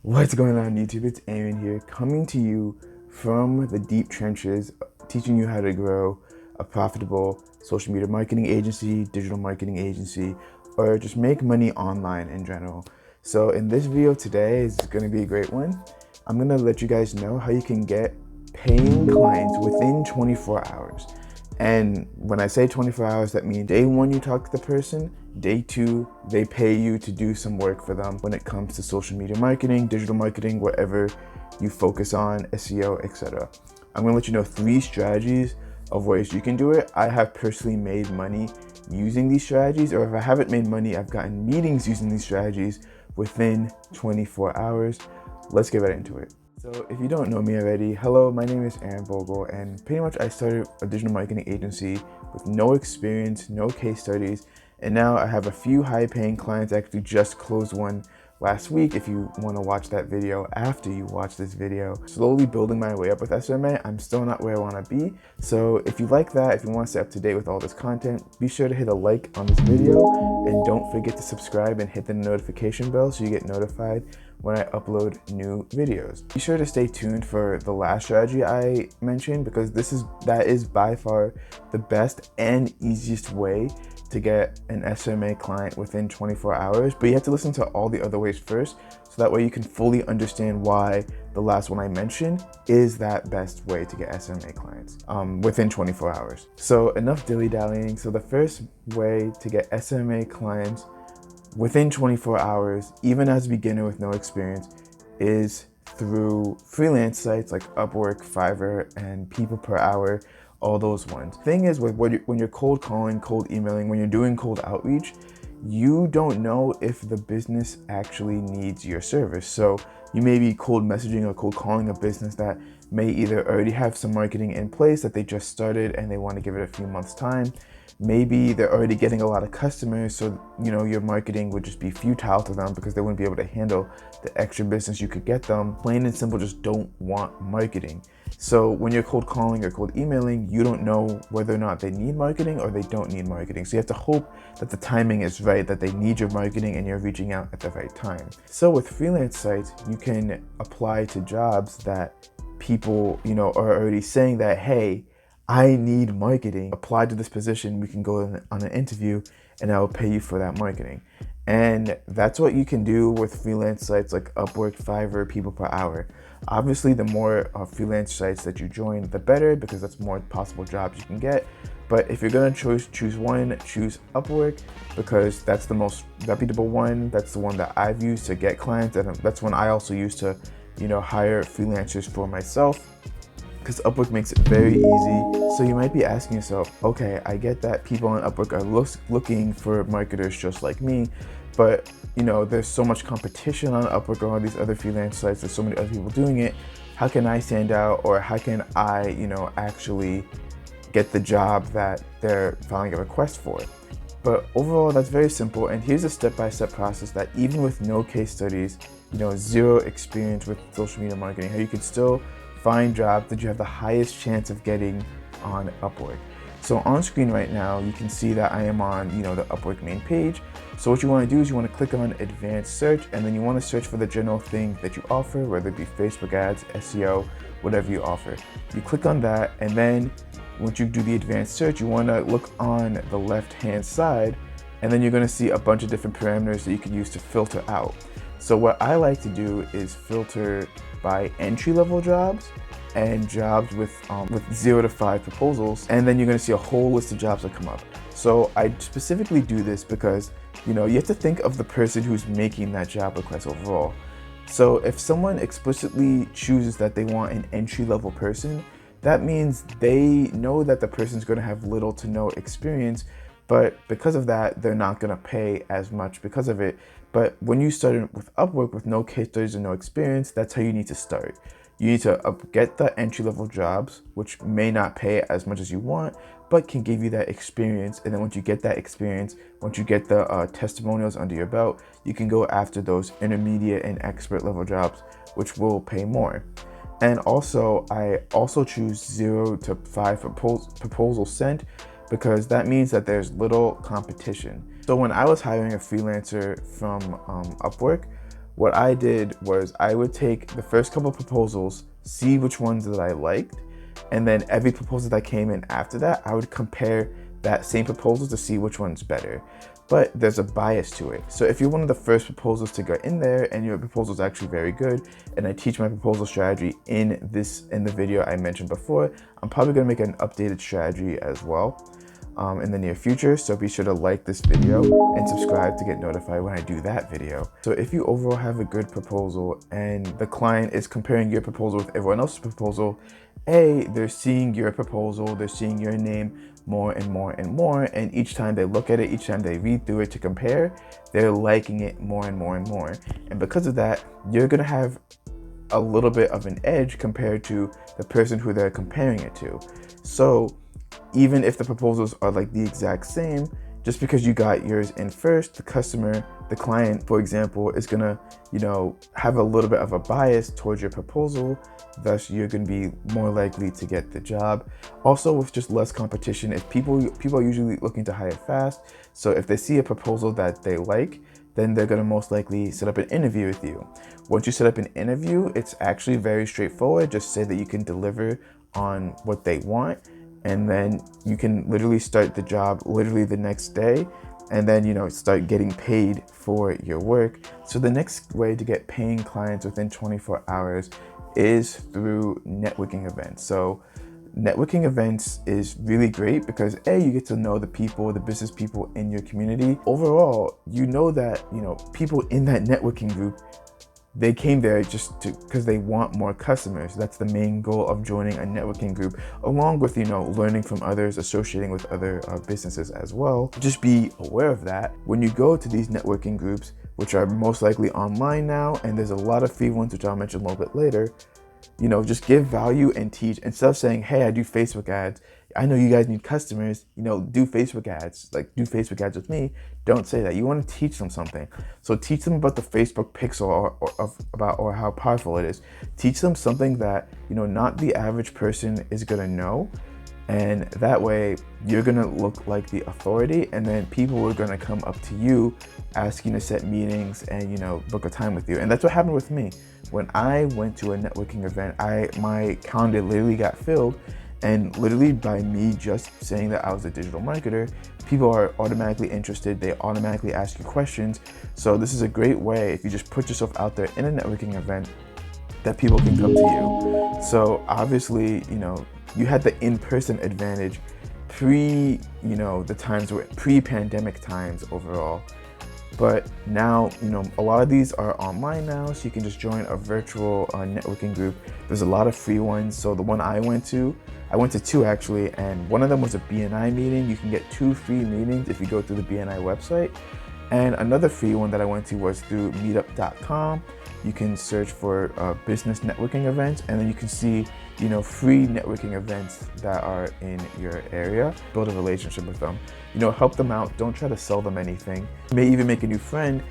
What's going on YouTube? It's Aaron here, coming to you from the deep trenches, teaching you how to grow a profitable social media marketing agency, digital marketing agency, or just make money online in general. So in this video today is going to be a great one. I'm going to let you guys know how you can get paying clients within 24 hours. And when I say 24 hours, that means day one, you talk to the person. Day two, they pay you to do some work for them when it comes to social media marketing, digital marketing, whatever you focus on, SEO, etc. I'm gonna let you know 3 strategies of ways you can do it. I have personally made money using these strategies, or if I haven't made money, I've gotten meetings using these strategies within 24 hours. Let's get right into it. So if you don't know me already, hello, my name is Aaron Vogel, and pretty much I started a digital marketing agency with no experience, no case studies, and now I have a few high-paying clients. I actually just closed one last week. If you want to watch that video after you watch this video, slowly building my way up with SMMA. I'm still not where I want to be. So if you like that, if you want to stay up to date with all this content, be sure to hit a like on this video, and don't forget to subscribe and hit the notification bell so you get notified when I upload new videos. Be sure to stay tuned for the last strategy I mentioned, because that is by far the best and easiest way to get an SMMA client within 24 hours, but you have to listen to all the other ways first, so that way you can fully understand why the last one I mentioned is that best way to get SMMA clients within 24 hours. So enough dilly-dallying. So the first way to get SMMA clients within 24 hours, even as a beginner with no experience, is through freelance sites like Upwork, Fiverr, and People Per Hour, all those ones. Thing is, when you're cold calling, cold emailing, when you're doing cold outreach, you don't know if the business actually needs your service. So you may be cold messaging or cold calling a business that may either already have some marketing in place that they just started and they want to give it a few months time. Maybe they're already getting a lot of customers, so your marketing would just be futile to them because they wouldn't be able to handle the extra business you could get them. Plain and simple, just don't want marketing. So when you're cold calling or cold emailing, you don't know whether or not they need marketing or they don't need marketing. So you have to hope that the timing is right, that they need your marketing and you're reaching out at the right time. So with freelance sites, you can apply to jobs that people, are already saying that, hey, I need marketing. Apply to this position, we can go on an interview and I will pay you for that marketing. And that's what you can do with freelance sites like Upwork, Fiverr, People Per Hour. Obviously, the more freelance sites that you join, the better, because that's more possible jobs you can get. But if you're gonna choose one, choose Upwork, because that's the most reputable one. That's the one that I've used to get clients, and that's one I also use to, hire freelancers for myself, because Upwork makes it very easy. So you might be asking yourself, okay, I get that people on Upwork are looking for marketers just like me, but there's so much competition on Upwork or all these other freelance sites. There's so many other people doing it. How can I stand out, or how can I, actually get the job that they're filing a request for? But overall, that's very simple. And here's a step-by-step process that even with no case studies, zero experience with social media marketing, how you can still find jobs that you have the highest chance of getting on Upwork. So on screen right now, you can see that I am on, the Upwork main page. So what you want to do is you want to click on advanced search, and then you want to search for the general thing that you offer, whether it be Facebook ads, SEO, whatever you offer. You click on that, and then once you do the advanced search, you want to look on the left-hand side, and then you're going to see a bunch of different parameters that you can use to filter out. So what I like to do is filter by entry-level jobs and jobs with 0 to 5 proposals, and then you're going to see a whole list of jobs that come up. So I specifically do this because you have to think of the person who's making that job request overall. So if someone explicitly chooses that they want an entry-level person, that means they know that the person's going to have little to no experience, but because of that, they're not going to pay as much because of it. But when you start with Upwork with no case studies and no experience, that's how you need to start. You need to get the entry-level jobs, which may not pay as much as you want, but can give you that experience. And then once you get that experience, once you get the testimonials under your belt, you can go after those intermediate and expert level jobs, which will pay more. And also, I also choose 0 to 5 proposals sent, because that means that there's little competition. So when I was hiring a freelancer from Upwork, what I did was I would take the first couple proposals, see which ones that I liked, and then every proposal that came in after that, I would compare that same proposal to see which one's better. But there's a bias to it. So if you're one of the first proposals to get in there and your proposal is actually very good, and I teach my proposal strategy in the video I mentioned before, I'm probably gonna make an updated strategy as well in the near future. So be sure to like this video and subscribe to get notified when I do that video. So if you overall have a good proposal and the client is comparing your proposal with everyone else's proposal, they're seeing your proposal, they're seeing your name more and more and more, and each time they look at it, each time they read through it to compare, they're liking it more and more and more. And because of that, you're gonna have a little bit of an edge compared to the person who they're comparing it to. So even if the proposals are like the exact same, just because you got yours in first, the client, for example, is gonna, have a little bit of a bias towards your proposal. Thus, you're gonna be more likely to get the job. Also, with just less competition, if people are usually looking to hire fast, so if they see a proposal that they like, then they're gonna most likely set up an interview with you. Once you set up an interview, it's actually very straightforward. Just say that you can deliver on what they want, and then you can literally start the job literally the next day, and then start getting paid for your work. So the next way to get paying clients within 24 hours is through networking events. So networking events is really great because you get to know the business people in your community. Overall, that people in that networking group, they came there just because they want more customers. That's the main goal of joining a networking group, along with learning from others, associating with other businesses as well. Just be aware of that when you go to these networking groups, which are most likely online now, and there's a lot of free ones which I'll mention a little bit later. Just give value and teach. Instead of saying, hey, I do Facebook ads, I know you guys need customers, do Facebook ads, like do Facebook ads with me. Don't say that. You want to teach them something. So teach them about the Facebook pixel or how powerful it is. Teach them something that, not the average person is going to know. And that way you're going to look like the authority, and then people are going to come up to you asking to set meetings and, book a time with you. And that's what happened with me. When I went to a networking event, my calendar literally got filled, and literally by me just saying that I was a digital marketer, people are automatically interested. They automatically ask you questions. So this is a great way, if you just put yourself out there in a networking event, that people can come to you. So obviously, you had the in-person advantage pre-pandemic times overall. But now, a lot of these are online now, so you can just join a virtual networking group. There's a lot of free ones. So the one I went to two actually, and one of them was a BNI meeting. You can get 2 free meetings if you go through the BNI website. And another free one that I went to was through meetup.com. You can search for business networking events, and then you can see, free networking events that are in your area. Build a relationship with them, help them out. Don't try to sell them anything. You may even make a new friend,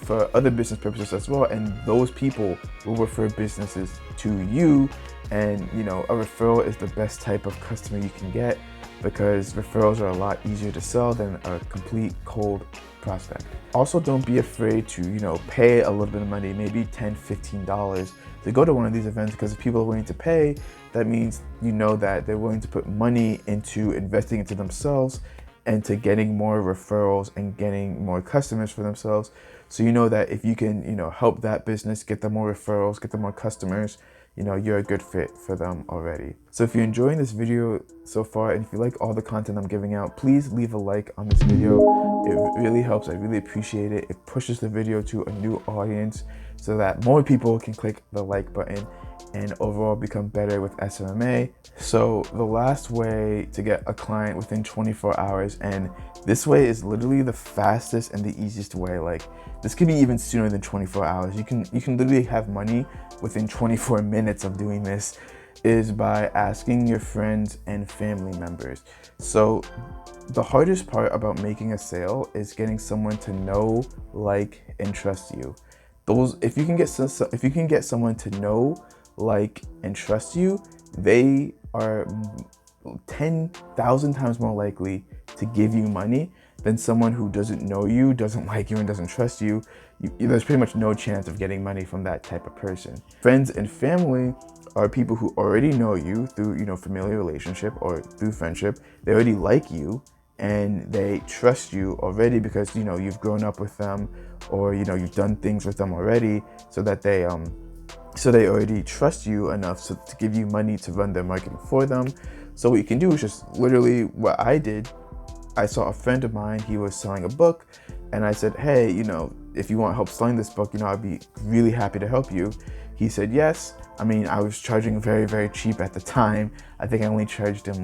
for other business purposes as well. And those people will refer businesses to you. And, a referral is the best type of customer you can get, because referrals are a lot easier to sell than a complete cold prospect. Also, don't be afraid to, pay a little bit of money, maybe $10, $15 to go to one of these events, because if people are willing to pay, that means that they're willing to put money into investing into themselves and to getting more referrals and getting more customers for themselves. So that if you can, help that business get them more referrals, get them more customers, you're a good fit for them already. So if you're enjoying this video so far, and if you like all the content I'm giving out, please leave a like on this video. It really helps. I really appreciate it. It pushes the video to a new audience so that more people can click the like button and overall become better with SMMA. So the last way to get a client within 24 hours, and this way is literally the fastest and the easiest way. Like, this could be even sooner than 24 hours. You can literally have money within 24 minutes of doing this, is by asking your friends and family members. So the hardest part about making a sale is getting someone to know, like, and trust you. If you can get someone to know, like, and trust you, they are 10,000 times more likely to give you money than someone who doesn't know you, doesn't like you, and doesn't trust you. there's pretty much no chance of getting money from that type of person. Friends and family are people who already know you through, familiar relationship or through friendship. They already like you and they trust you already because, you've grown up with them, or, you've done things with them already, so that they already trust you enough to give you money to run their marketing for them. So what you can do is just literally what I did. I saw a friend of mine, he was selling a book, and I said, hey, if you want help selling this book, I'd be really happy to help you. He said yes. I mean, I was charging very, very cheap at the time. I think I only charged him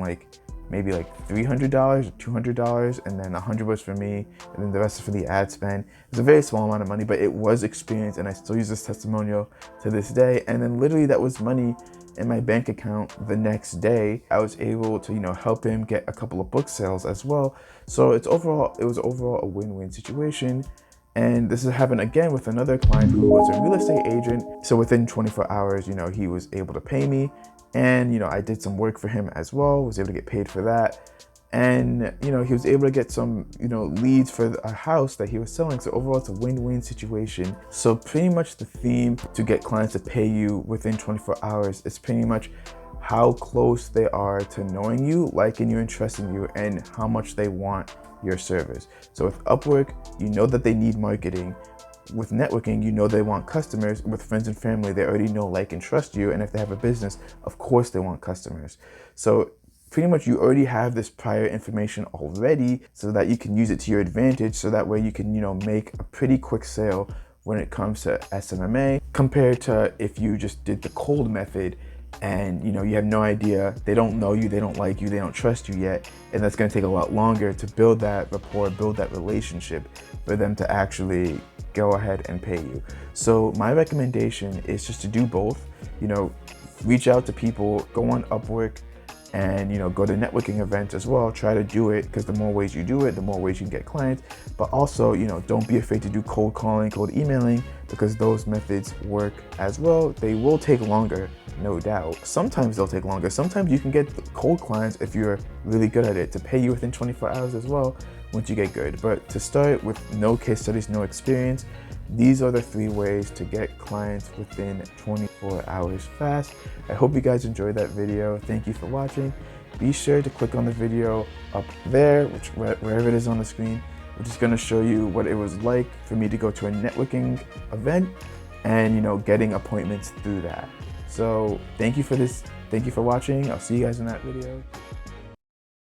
maybe $300 or $200, and then $100 was for me, and then the rest is for the ad spend. It's a very small amount of money, but it was experience, and I still use this testimonial to this day. And then literally that was money in my bank account the next day. I was able to, help him get a couple of book sales as well. So it was overall a win-win situation. And this has happened again with another client who was a real estate agent. So within 24 hours, he was able to pay me. And, I did some work for him as well, was able to get paid for that. And, he was able to get some, leads for a house that he was selling. So overall, it's a win-win situation. So pretty much the theme to get clients to pay you within 24 hours is pretty much how close they are to knowing you, liking you, and trusting you, and how much they want your service. So with Upwork, you know that they need marketing. With networking, you know they want customers. With friends and family, they already know, like, and trust you. And if they have a business, of course they want customers. So pretty much you already have this prior information already, so that you can use it to your advantage. So that way you can, make a pretty quick sale when it comes to SMMA, compared to if you just did the cold method and you have no idea, they don't know you, they don't like you, they don't trust you yet, and that's going to take a lot longer to build that rapport, build that relationship for them to actually go ahead and pay you. So my recommendation is just to do both. Reach out to people, go on Upwork, and go to networking events as well. Try to do it, because the more ways you do it, the more ways you can get clients. But also, don't be afraid to do cold calling, cold emailing, because those methods work as well. They will take longer, no doubt. Sometimes they'll take longer. Sometimes you can get cold clients, if you're really good at it, to pay you within 24 hours as well once you get good. But to start with no case studies, no experience, these are the 3 ways to get clients within 24 hours fast. I hope you guys enjoyed that video. Thank you for watching. Be sure to click on the video up there, wherever it is on the screen, which is going to show you what it was like for me to go to a networking event and getting appointments through that. So thank you for this. Thank you for watching. I'll see you guys in that video.